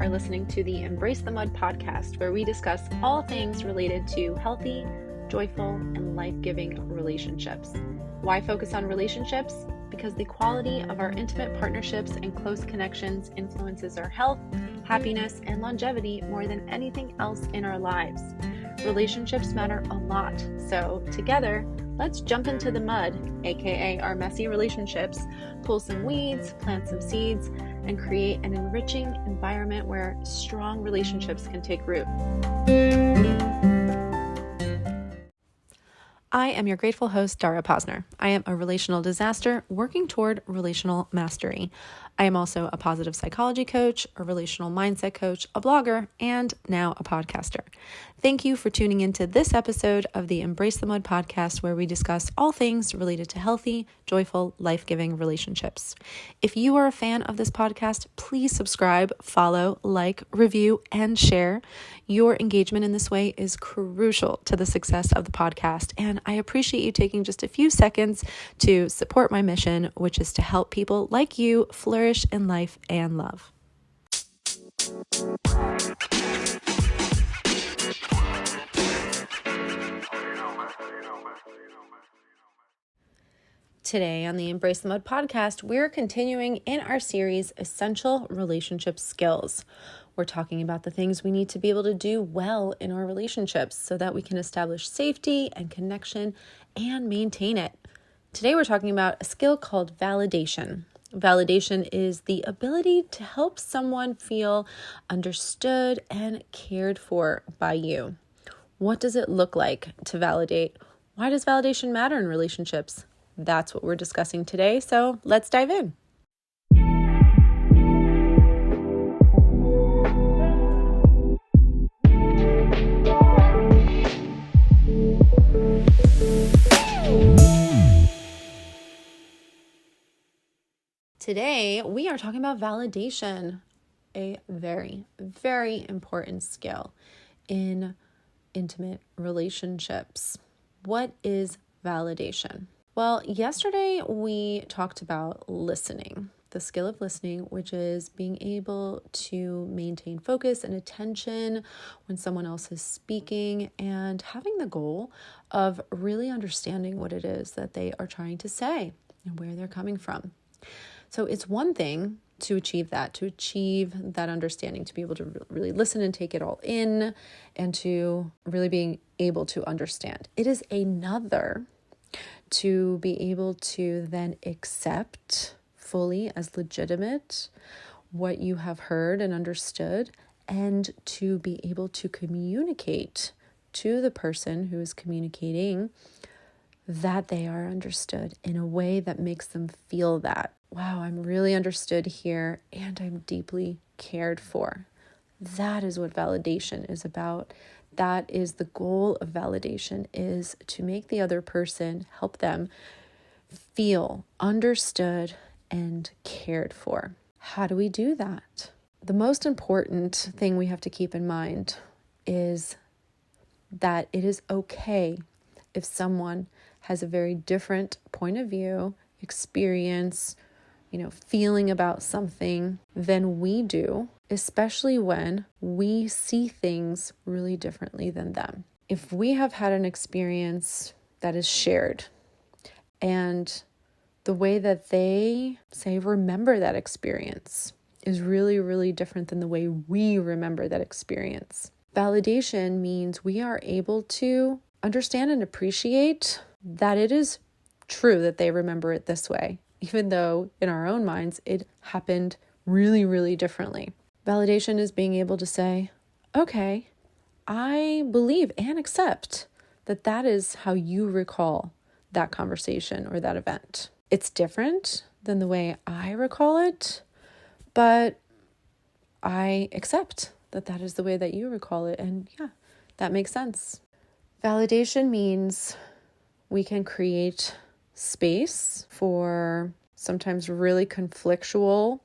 are listening to the Embrace the Mud podcast, where we discuss all things related to healthy, joyful, and life-giving relationships. Why focus on relationships? Because the quality of our intimate partnerships and close connections influences our health, happiness, and longevity more than anything else in our lives. Relationships matter a lot, so together, let's jump into the mud, aka our messy relationships, pull some weeds, plant some seeds, and create an enriching environment where strong relationships can take root. I am your grateful host, Dara Posner. I am a relational disaster working toward relational mastery. I am also a positive psychology coach, a relational mindset coach, a blogger, and now a podcaster. Thank you for tuning into this episode of the Embrace the Mud podcast, where we discuss all things related to healthy, joyful, life-giving relationships. If you are a fan of this podcast, please subscribe, follow, like, review, and share. Your engagement in this way is crucial to the success of the podcast, and I appreciate you taking just a few seconds to support my mission, which is to help people like you flourish in life and love. Today on the Embrace the Mud podcast, we're continuing in our series, Essential Relationship Skills. We're talking about the things we need to be able to do well in our relationships so that we can establish safety and connection and maintain it. Today, we're talking about a skill called validation. Validation is the ability to help someone feel understood and cared for by you. What does it look like to validate? Why does validation matter in relationships? That's what we're discussing today, so let's dive in. Today, we are talking about validation, a very, very important skill in intimate relationships. What is validation? Well, yesterday we talked about listening, the skill of listening, which is being able to maintain focus and attention when someone else is speaking and having the goal of really understanding what it is that they are trying to say and where they're coming from. So it's one thing to achieve that understanding, to be able to really listen and take it all in and to really being able to understand. It is another to be able to then accept fully as legitimate what you have heard and understood, and to be able to communicate to the person who is communicating that they are understood in a way that makes them feel that, wow, I'm really understood here and I'm deeply cared for. That is what validation is about. That is the goal of validation, is to make the other person, help them feel understood and cared for. How do we do that? The most important thing we have to keep in mind is that it is okay if someone has a very different point of view, experience, feeling about something than we do, especially when we see things really differently than them. If we have had an experience that is shared and the way that they say remember that experience is really, really different than the way we remember that experience, validation means we are able to understand and appreciate that it is true that they remember it this way, even though in our own minds it happened really, really differently. Validation is being able to say, okay, I believe and accept that that is how you recall that conversation or that event. It's different than the way I recall it, but I accept that that is the way that you recall it. And yeah, that makes sense. Validation means we can create space for sometimes really conflictual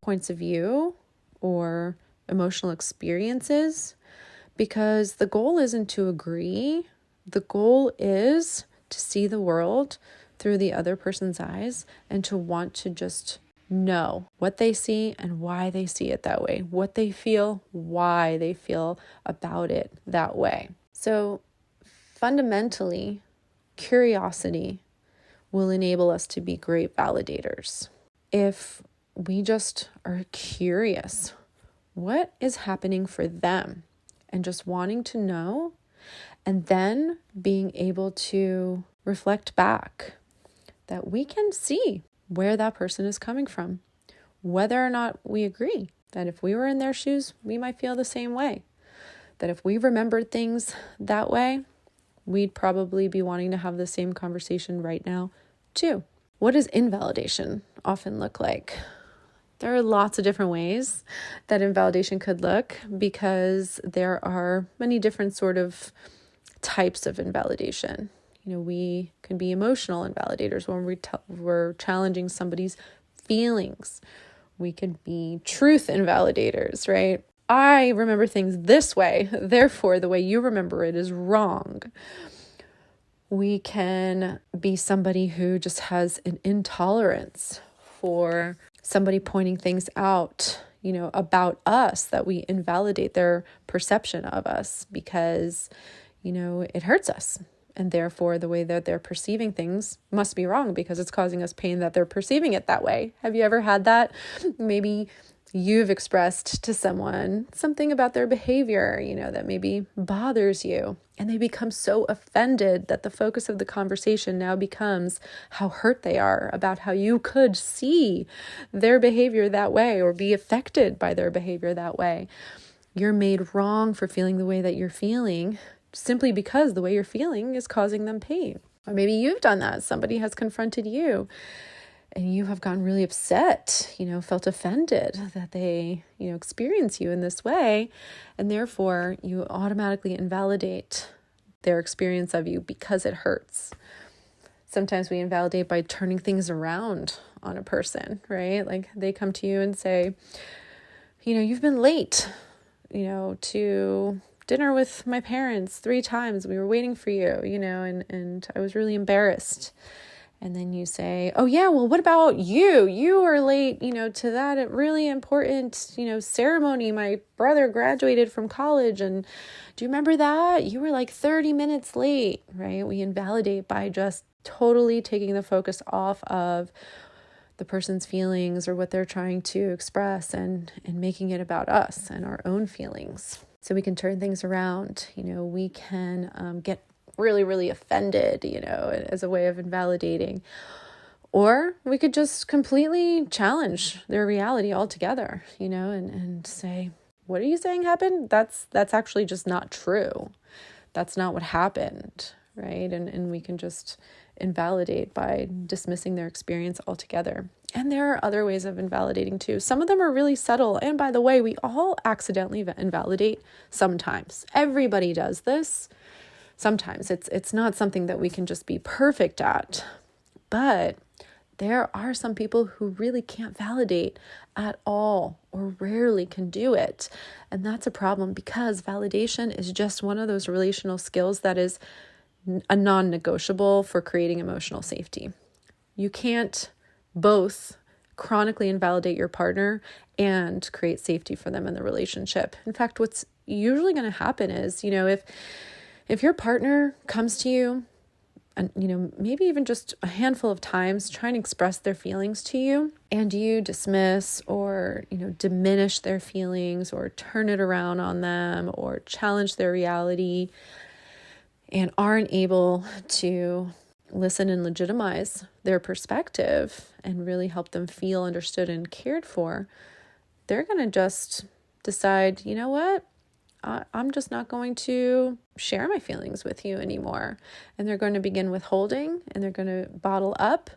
points of view or emotional experiences, because the goal isn't to agree. The goal is to see the world through the other person's eyes and to want to just know what they see and why they see it that way, what they feel, why they feel about it that way. So fundamentally, curiosity will enable us to be great validators. If we just are curious, what is happening for them, and just wanting to know, and then being able to reflect back that we can see where that person is coming from, whether or not we agree, that if we were in their shoes, we might feel the same way, that if we remembered things that way, we'd probably be wanting to have the same conversation right now too. What does invalidation often look like? There are lots of different ways that invalidation could look, because there are many different sort of types of invalidation. We can be emotional invalidators when we're challenging somebody's feelings. We could be truth invalidators, right? I remember things this way, therefore the way you remember it is wrong. We can be somebody who just has an intolerance for somebody pointing things out, about us, that we invalidate their perception of us because, it hurts us. And therefore, the way that they're perceiving things must be wrong because it's causing us pain that they're perceiving it that way. Have you ever had that? Maybe you've expressed to someone something about their behavior, that maybe bothers you, and they become so offended that the focus of the conversation now becomes how hurt they are about how you could see their behavior that way or be affected by their behavior that way. You're made wrong for feeling the way that you're feeling simply because the way you're feeling is causing them pain. Or maybe you've done that. Somebody has confronted you and you have gotten really upset, felt offended that they, experience you in this way. And therefore you automatically invalidate their experience of you because it hurts. Sometimes we invalidate by turning things around on a person, right? Like they come to you and say, you've been late, to dinner with my parents 3 times. We were waiting for you, and I was really embarrassed. And then you say, oh yeah, well, what about you? You were late, to that really important, ceremony. My brother graduated from college. And do you remember that? You were like 30 minutes late, right? We invalidate by just totally taking the focus off of the person's feelings or what they're trying to express and making it about us and our own feelings. So we can turn things around. We can get really, really offended, as a way of invalidating. Or we could just completely challenge their reality altogether, and say, what are you saying happened? That's actually just not true. That's not what happened, right? And we can just invalidate by dismissing their experience altogether. And there are other ways of invalidating too. Some of them are really subtle. And by the way, we all accidentally invalidate sometimes. Everybody does this. Sometimes it's not something that we can just be perfect at. But there are some people who really can't validate at all or rarely can do it. And that's a problem because validation is just one of those relational skills that is a non-negotiable for creating emotional safety. You can't both chronically invalidate your partner and create safety for them in the relationship. In fact, what's usually going to happen is, if your partner comes to you and, maybe even just a handful of times trying to express their feelings to you, and you dismiss or, diminish their feelings or turn it around on them or challenge their reality and aren't able to listen and legitimize their perspective and really help them feel understood and cared for, they're going to just decide, you know what? I'm just not going to share my feelings with you anymore. And they're going to begin withholding and they're going to bottle up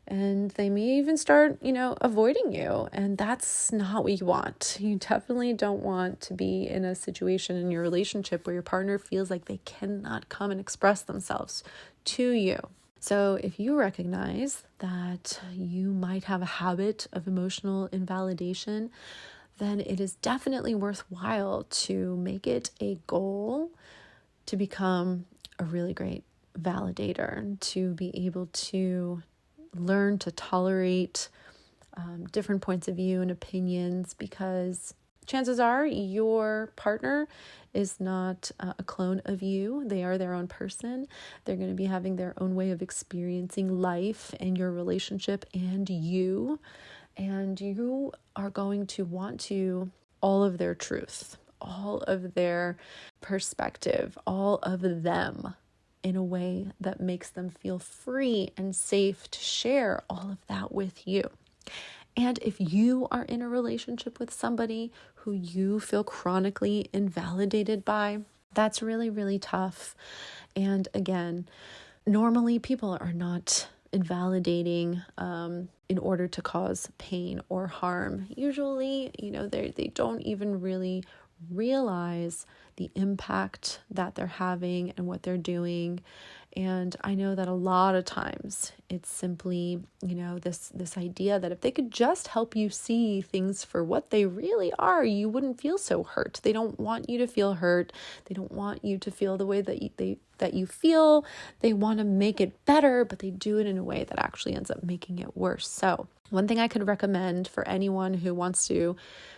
and they may even start, avoiding you. And that's not what you want. You definitely don't want to be in a situation in your relationship where your partner feels like they cannot come and express themselves to you. So if you recognize that you might have a habit of emotional invalidation, then it is definitely worthwhile to make it a goal to become a really great validator, to be able to learn to tolerate different points of view and opinions, because chances are your partner is not a clone of you. They are their own person. They're going to be having their own way of experiencing life and your relationship and you. And you are going to want to all of their truth, all of their perspective, all of them in a way that makes them feel free and safe to share all of that with you. And if you are in a relationship with somebody who you feel chronically invalidated by, that's really, really tough. And again, normally people are not invalidating in order to cause pain or harm. Usually, they don't even really realize the impact that they're having and what they're doing. And I know that a lot of times it's simply, this idea that if they could just help you see things for what they really are, you wouldn't feel so hurt. They don't want you to feel hurt. They don't want you to feel the way that you feel. They want to make it better, but they do it in a way that actually ends up making it worse. So one thing I could recommend for anyone who wants to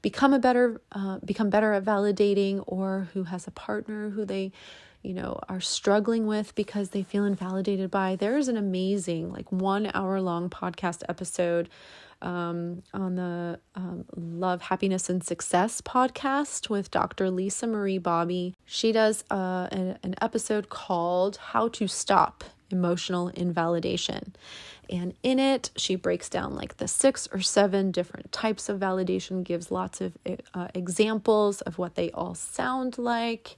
become better at validating, or who has a partner who they are struggling with because they feel invalidated by, there's an amazing 1 hour long podcast episode on the Love, Happiness, and Success podcast with Dr. Lisa Marie Bobby. She does an episode called How to Stop Emotional Invalidation. And in it, she breaks down the 6 or 7 different types of validation, gives lots of examples of what they all sound like,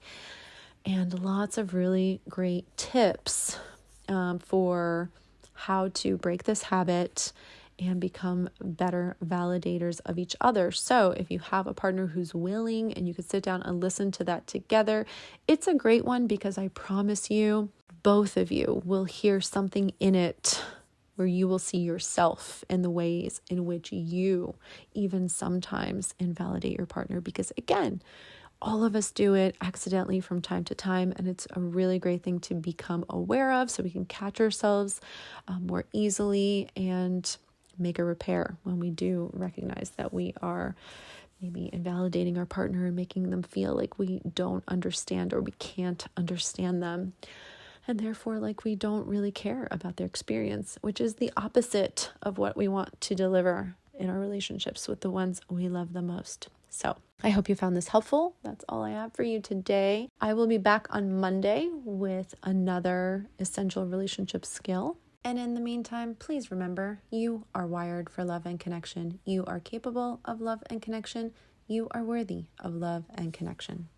and lots of really great tips for how to break this habit and become better validators of each other. So if you have a partner who's willing and you could sit down and listen to that together, it's a great one, because I promise you, both of you will hear something in it where you will see yourself in the ways in which you even sometimes invalidate your partner. Because again, all of us do it accidentally from time to time, and it's a really great thing to become aware of so we can catch ourselves more easily and make a repair when we do recognize that we are maybe invalidating our partner and making them feel like we don't understand or we can't understand them. And therefore, we don't really care about their experience, which is the opposite of what we want to deliver in our relationships with the ones we love the most. So I hope you found this helpful. That's all I have for you today. I will be back on Monday with another essential relationship skill. And in the meantime, please remember, you are wired for love and connection. You are capable of love and connection. You are worthy of love and connection.